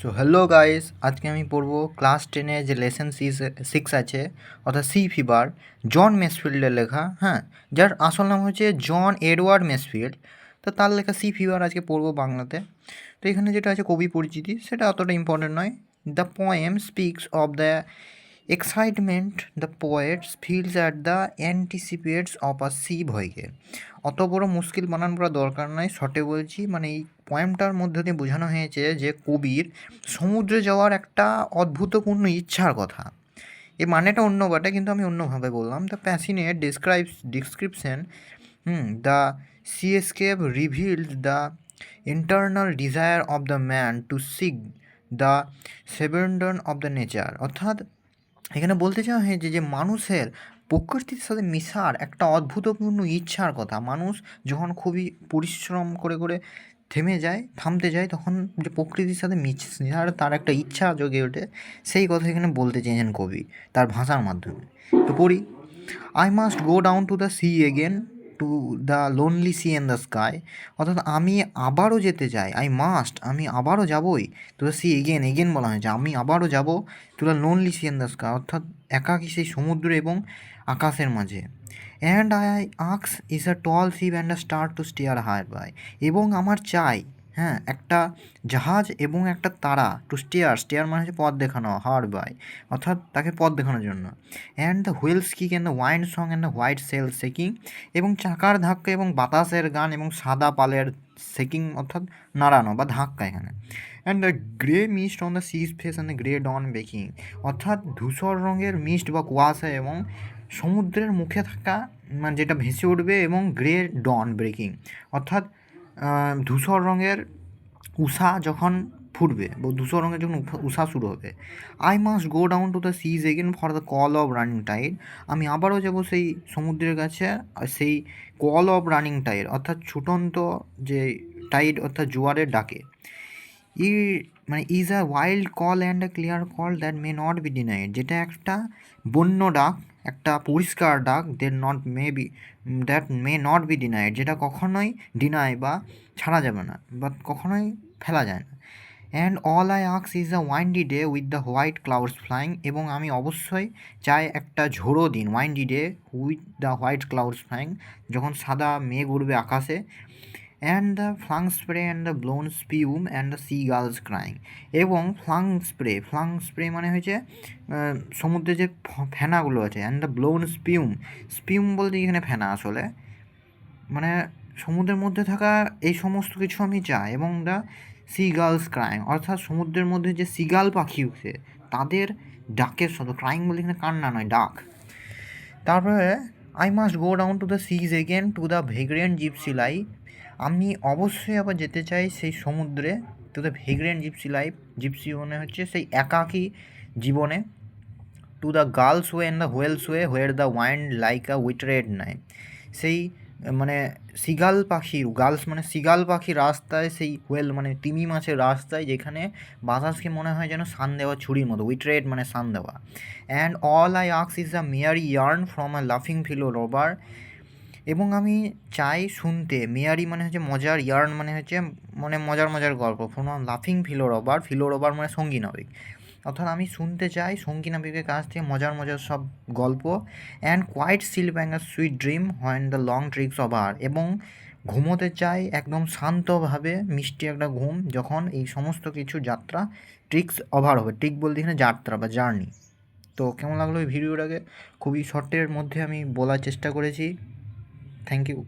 So hello guys, আজকে আমি পড়বো ক্লাস 10-এ যে লেসন 6 আছে, অর্থাৎ সি ফিভার, জন মেসফিল্ডের লেখা। হ্যাঁ, যার আসল নাম হচ্ছে জন এডওয়ার্ড মেসফিল্ড। তো তার লেখা সি ফিভার আজকে পড়বো বাংলাতে। তো এখানে যেটা আছে কবি পরিচিতি, সেটা অতটা ইম্পর্টেন্ট নয়। The poem speaks of the excitement the poet's feels at the anticipates of a sea ভয়কে। অত বড় মুশকিল বানান করা দরকার নয়, শর্টে বলছি। মানে এই পোয়েমটার মধ্যে দিয়ে বোঝানো হয়েছে যে কবির সমুদ্রে যাওয়ার একটা অদ্ভুতপূর্ণ ইচ্ছার কথা। এই মানেটা অন্য বটে, কিন্তু আমি অন্যভাবে বললাম। The passionate description the sea escape revealed the internal desire of the man to seek the সেভেন্ডন অফ দ্য নেচার। অর্থাৎ এখানে বলতে চাওয়া হয়েছে যে মানুষের প্রকৃতির সাথে মিশার একটা অদ্ভুতপূর্ণ ইচ্ছার কথা। মানুষ যখন খুবই পরিশ্রম করে করে থামতে যায়, তখন যে প্রকৃতির সাথে মিশার তার একটা ইচ্ছা জেগে ওঠে, সেই কথা এখানে বলতে চেয়েছেন কবি তার ভাষার মাধ্যমে। তো পড়ি। I must go down to the sea again, to the lonely sea and the sky. অর্থাৎ আমি আবারও যেতে চাই, আমি আবারও যাবই। টু দ্য সি এগেন বলা হয়েছে, আমি আবারও যাব to the lonely sea and the sky, অর্থাৎ একাকী সেই সমুদ্র এবং আকাশের মাঝে। অ্যান্ড আই আক্স is a tall ship and a star to steer her by. এবং আমার চাই, হ্যাঁ, একটা জাহাজ এবং একটা তারা টু স্টিয়ার মানে হচ্ছে পথ দেখানো, হাওয়ার বাই, অর্থাৎ তাকে পথ দেখানোর জন্য। And the wheels kick and the wind song and the white sail shaking. এবং চাকার ধাক্কা এবং বাতাসের গান এবং সাদা পালের শেকিং, অর্থাৎ নাড়ানো বা ধাক্কা এখানে। And the grey mist on the sea's face and the grey dawn breaking. অর্থাৎ ধূসর রঙের মিস্ট বা কুয়াশা এবং সমুদ্রের মুখে থাকা, মানে যেটা ভেসে উঠবে, এবং গ্রে ডন ব্রেকিং, অর্থাৎ ধূসর রঙের উষা যখন ফুটবে বা ধূসর রঙের যখন উষা শুরু হবে। I must go down to the seas again for the call of running tide. আমি আবারও যাব সেই সমুদ্রের কাছে, সেই কল অফ রানিং টাইড, অর্থাৎ ছুটন্ত যে টাইড, অর্থাৎ জোয়ারের ডাকে। ই মানে is a wild call and a clear call that may not be denied. যেটা একটা বন্য ডাক, একটা পরিষ্কার ডাক, that may not be denied, যেটা কখনোই ডিনাই বা ছাড়া যাবে না, বা কখনোই ফেলা যায় না। অ্যান্ড অল আই আক্স is a windy day with the white clouds flying. এবং আমি অবশ্যই চাই একটা ঝোড়ো দিন, windy day with the white clouds flying, যখন সাদা মেঘ উড়বে আকাশে। And the flung spray and the blown spume and the sea gulls crying. এবং ফ্লাং স্প্রে মানে হয়েছে সমুদ্রে যে ফেনাগুলো আছে। অ্যান্ড দ্য ব্লোন স্পিউম বলতে এখানে ফেনা আসলে, মানে সমুদ্রের মধ্যে থাকা এই সমস্ত কিছু আমি চাই। এবং দ্য সি গার্লস ক্রাইং, অর্থাৎ সমুদ্রের মধ্যে যে সিগাল পাখি উঠে তাদের ডাকের শব্দ। ক্রাইং বলতে এখানে কান্না নয়, ডাক। তারপরে I must go down to the seas again to the vagrant gypsy life. আমি অবশ্যই আবার যেতে চাই সেই সমুদ্রে, to the vagrant gypsy life. Gypsy মানে হচ্ছে সেই একাকী জীবনে। To the gulls way and the whales way where the wind like a উইটরেড নাইট। সেই মানে গার্লস মানে সিগাল পাখির রাস্তায়, সেই হোয়েল মানে তিমি মাছের রাস্তায়, যেখানে বাতাসকে মনে হয় যেন সান দেওয়া ছুরির মতো, উইটরেড মানে সান দেওয়া। অ্যান্ড অল আই আক্স is a মেয়ারি yarn from a লাফিং ফিলো রবার। এবং আমি চাই শুনতে, মেয়ারি মানে হচ্ছে মজার, ইয়ার্ন মানে হচ্ছে মানে মজার গল্প, ফ্রম লাফিং ফিলো রবার মানে সঙ্গী নাবিক। অর্থাৎ আমি শুনতে চাই সঙ্গী নাবিকের কাছ থেকে মজার সব গল্প। And quiet sleep and a sweet dream when the long trick's over. এবং ঘুমোতে চাই একদম শান্তভাবে, মিষ্টি একটা ঘুম, যখন এই সমস্ত কিছু যাত্রা ট্রিক্স ওভার হবে। ট্রিক বলতে এখানে যাত্রা বা জার্নি। তো কেমন লাগলো এই ভিডিওটাকে? খুবই শর্টের মধ্যে আমি বলার চেষ্টা করেছি। Thank you.